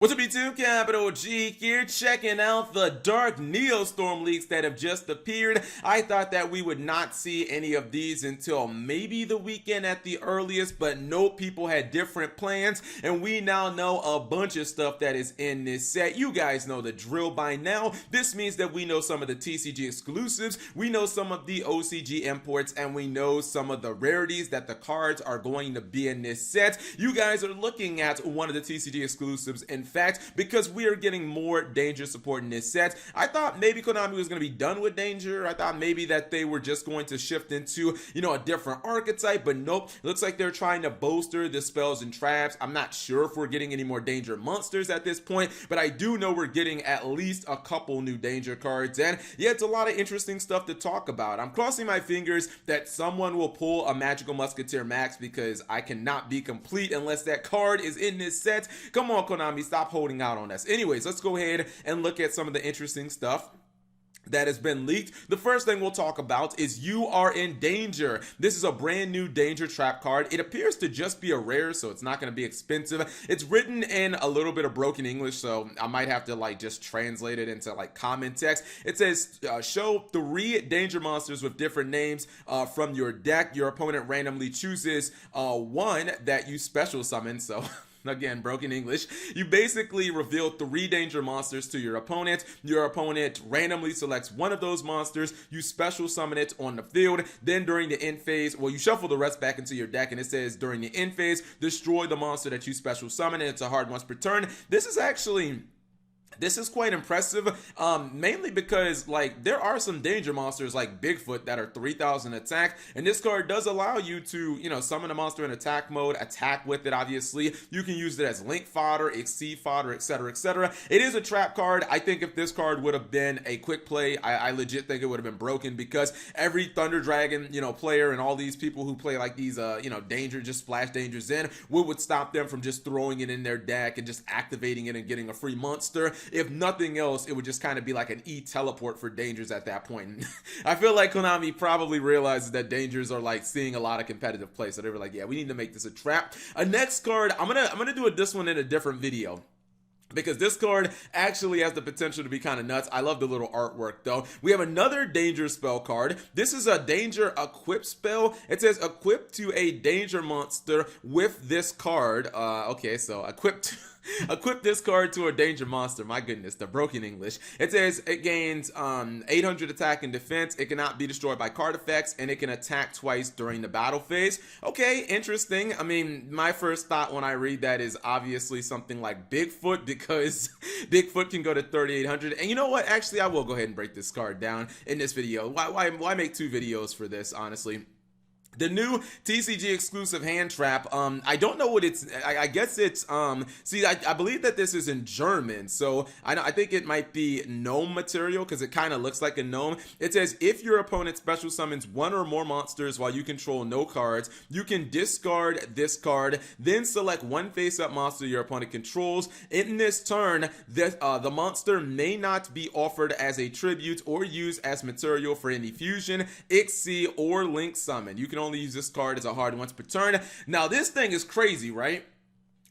What's up YouTube, Capital G here, checking out the dark Neostorm leaks that have just appeared. I thought that we would not see any of these until maybe the weekend at the earliest, but nope, people had different plans, and we now know a bunch of stuff that is in this set. You guys know the drill by now. This means that we know some of the TCG exclusives, we know some of the OCG imports, and we know some of the rarities that the cards are going to be in this set. You guys are looking at one of the TCG exclusives. In fact, because we are getting more danger support in this set. I thought maybe Konami was going to be done with danger. I thought maybe that they were just going to shift into, a different archetype, but nope. It looks like they're trying to bolster the spells and traps. I'm not sure if we're getting any more danger monsters at this point, but I do know we're getting at least a couple new danger cards, and yeah, it's a lot of interesting stuff to talk about. I'm crossing my fingers that someone will pull a Magical Musketeer Max, because I cannot be complete unless that card is in this set. Come on, Konami, stop holding out on us. Anyways, let's go ahead and look at some of the interesting stuff that has been leaked. The first thing we'll talk about is You Are in Danger. This is a brand new danger trap card. It appears to just be a rare, so it's not going to be expensive. It's written in a little bit of broken English, so I might have to just translate it into common text. It says show 3 danger monsters with different names from your deck. Your opponent randomly chooses one that you special summon, so again, broken English. You basically reveal 3 danger monsters to your opponent. Your opponent randomly selects one of those monsters. You special summon it on the field. Then during the end phase, well, you shuffle the rest back into your deck, and it says during the end phase, destroy the monster that you special summon, and it's a hard once per turn. This is quite impressive, mainly because there are some danger monsters like Bigfoot that are 3,000 attack, and this card does allow you to summon a monster in attack mode, attack with it. Obviously you can use it as link fodder, exceed fodder, etc, etc. It is a trap card. I think if this card would have been a quick play, I legit think it would have been broken, because every Thunder Dragon player and all these people who play these danger, just splash dangers in, would stop them from just throwing it in their deck and just activating it and getting a free monster. If nothing else, it would just kind of be like an e-teleport for dangers at that point. I feel like Konami probably realizes that dangers are seeing a lot of competitive play, so they were like, yeah, we need to make this a trap. A next card, I'm gonna do this one in a different video, because this card actually has the potential to be kind of nuts. I love the little artwork though. We have another danger spell card. This is a danger equip spell. It says equip to a danger monster with this card. Okay, so equip this card to a danger monster. My goodness, the broken English. It says it gains 800 attack and defense. It cannot be destroyed by card effects, and it can attack twice during the battle phase. Okay, interesting. I mean, my first thought when I read that is obviously something like Bigfoot, because Bigfoot can go to 3,800. And you know what? Actually, I will go ahead and break this card down in this video. Why make 2 videos for this, honestly? The new TCG exclusive Handtrap, I don't know what it's, I guess it's, see, I believe that this is in German, so I think it might be gnome material, because it kind of looks like a gnome. It says, if your opponent special summons 1 or more monsters while you control no cards, you can discard this card, then select 1 face-up monster your opponent controls. In this turn, the monster may not be offered as a tribute or used as material for any fusion, XC, or link summon. You can only use this card as a hard once per turn. Now this thing is crazy, right?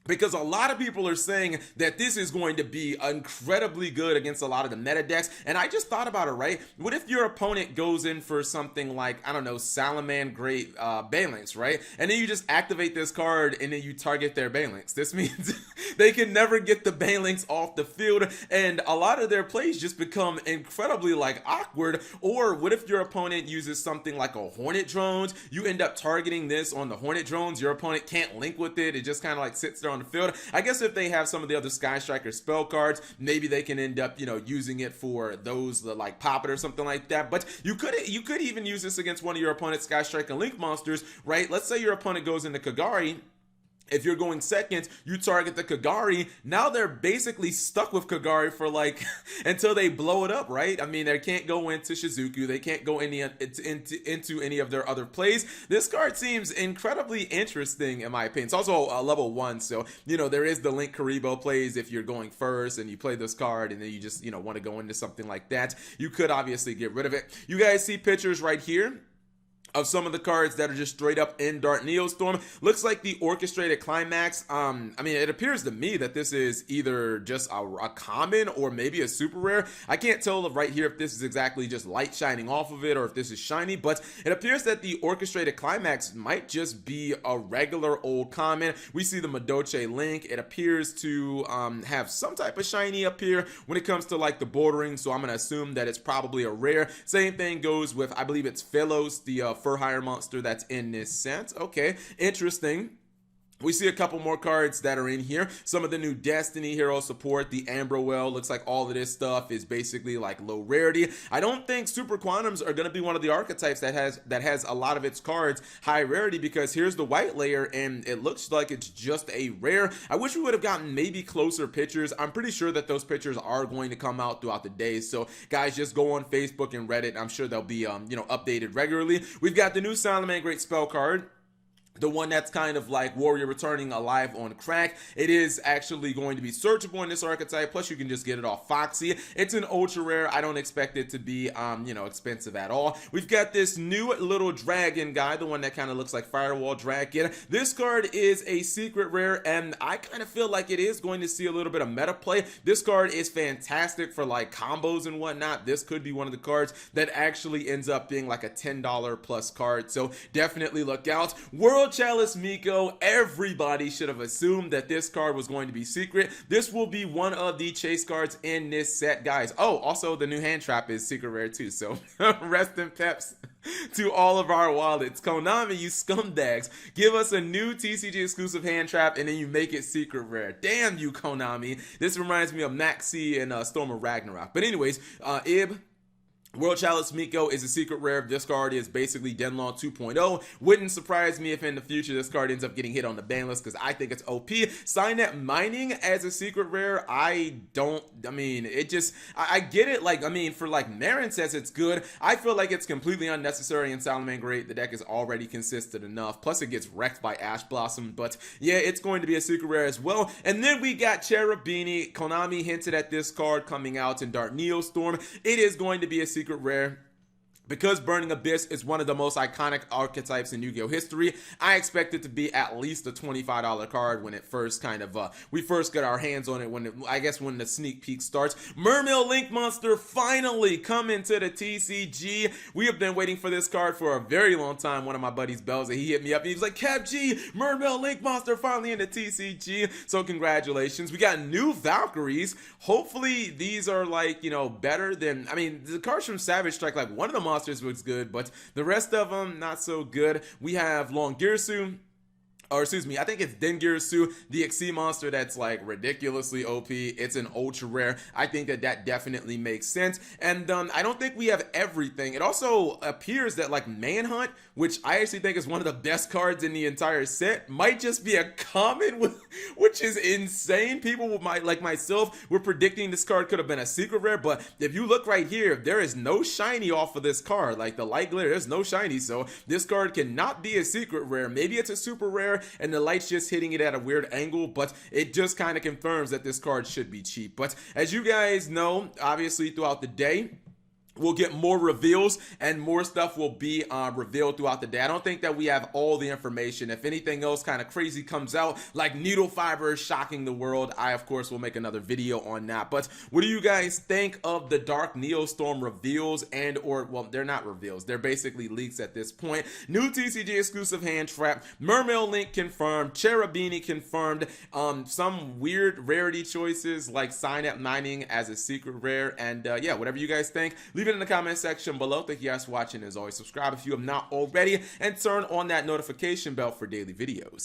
Because a lot of people are saying that this is going to be incredibly good against a lot of the meta decks. And I just thought about it, right? What if your opponent goes in for something like, I don't know, Salamangreat Balinx, right? And then you just activate this card and then you target their Balinx. This means they can never get the Balinx off the field, and a lot of their plays just become incredibly awkward. Or what if your opponent uses something like a Hornet Drones? You end up targeting this on the Hornet Drones. Your opponent can't link with it. It just kind of sits there on the field. I guess if they have some of the other Sky Striker spell cards, maybe they can end up using it for those like Pop It or something like that. But you could even use this against one of your opponent's Sky Striker Link monsters, right? Let's say your opponent goes into Kagari. If you're going second, you target the Kagari. Now they're basically stuck with Kagari for until they blow it up, right? I mean, they can't go into Shizuku. They can't go into any of their other plays. This card seems incredibly interesting in my opinion. It's also a level 1, so there is the Link Karibo plays if you're going first and you play this card and then you just want to go into something like that. You could obviously get rid of it. You guys see pictures right here. of some of the cards that are just straight up in Dark Neostorm. Looks like the Orchestrated Climax. I mean, it appears to me that this is either just a common or maybe a super rare. I can't tell right here if this is exactly just light shining off of it or if this is shiny, but it appears that the Orchestrated Climax might just be a regular old common. We see the Madoche Link. It appears to have some type of shiny up here when it comes to like the bordering, so I'm going to assume that it's probably a rare. Same thing goes with, I believe it's Philos, the fur hire monster that's in this set. Okay, interesting. We see a couple more cards that are in here. Some of the new Destiny hero support, the Amberwell. Looks like all of this stuff is basically like low rarity. I don't think Super Quantums are going to be one of the archetypes that has a lot of its cards high rarity, because here's the white layer and it looks like it's just a rare. I wish we would have gotten maybe closer pictures. I'm pretty sure that those pictures are going to come out throughout the day. So guys, just go on Facebook and Reddit. I'm sure they'll be updated regularly. We've got the new Salamangreat Great Spell card. The one that's kind of like Warrior returning alive on crack. It is actually going to be searchable in this archetype, plus you can just get it off Foxy. It's an ultra rare. I don't expect it to be expensive at all. We've got this new little dragon guy, the one that kind of looks like Firewall Dragon. This card is a secret rare, and I kind of feel like it is going to see a little bit of meta play. This card is fantastic for like combos and whatnot. This could be one of the cards that actually ends up being like a $10 plus card, so definitely look out. World Chalice Miko, everybody should have assumed that this card was going to be secret. This will be one of the chase cards in this set, guys. Oh, also the new Handtrap is secret rare too, so rest in peps to all of our wallets. Konami, you scumbags, give us a new TCG exclusive Handtrap and then you make it secret rare. Damn you, Konami. This reminds me of Maxi and Storm of Ragnarok. But anyways, Ib, World Chalice Miko is a secret rare. This card is basically Denlaw 2.0. Wouldn't surprise me if in the future this card ends up getting hit on the ban list, because I think it's OP. Signet Mining as a secret rare, I get it. Like, I mean, for like Marin says it's good. I feel like it's completely unnecessary in Salamangreat Great. The deck is already consistent enough. Plus it gets wrecked by Ash Blossom. But yeah, it's going to be a secret rare as well. And then we got Cherubini. Konami hinted at this card coming out in Dark Neostorm. It is going to be a secret rare. Because Burning Abyss is one of the most iconic archetypes in Yu-Gi-Oh history, I expect it to be at least a $25 card when it first we first get our hands on it, when the sneak peek starts. Mermail Link Monster finally coming to the TCG. We have been waiting for this card for a very long time. One of my buddies, Bells, he hit me up and he was like, Cap G, Mermail Link Monster finally in the TCG. So congratulations. We got new Valkyries. Hopefully these are like, better than, the cards from Savage Strike, like one of the monsters looks good, but the rest of them not so good. We have Longirsu, or excuse me, I think it's Dengirsu, the Xyz monster that's like ridiculously OP. It's an ultra rare. I think that definitely makes sense. And I don't think we have everything. It also appears that like Manhunt, which I actually think is one of the best cards in the entire set, might just be a common, which is insane. People might, like myself, were predicting this card could have been a secret rare, but if you look right here, there is no shiny off of this card. Like the light glitter, there's no shiny, so this card cannot be a secret rare. Maybe it's a super rare and the light's just hitting it at a weird angle, but it just kind of confirms that this card should be cheap. But as you guys know, obviously throughout the day, we'll get more reveals and more stuff will be revealed throughout the day. I don't think that we have all the information. If anything else kind of crazy comes out, like needle fiber shocking the world, I of course will make another video on that. But what do you guys think of the Dark Neostorm reveals well, they're not reveals. They're basically leaks at this point. New TCG exclusive Handtrap, Mermail Link confirmed, Cherubini confirmed, some weird rarity choices like Signet Mining as a secret rare, and yeah, whatever you guys think, leave it in the comment section below. Thank you guys for watching. As always, subscribe if you have not already, and turn on that notification bell for daily videos.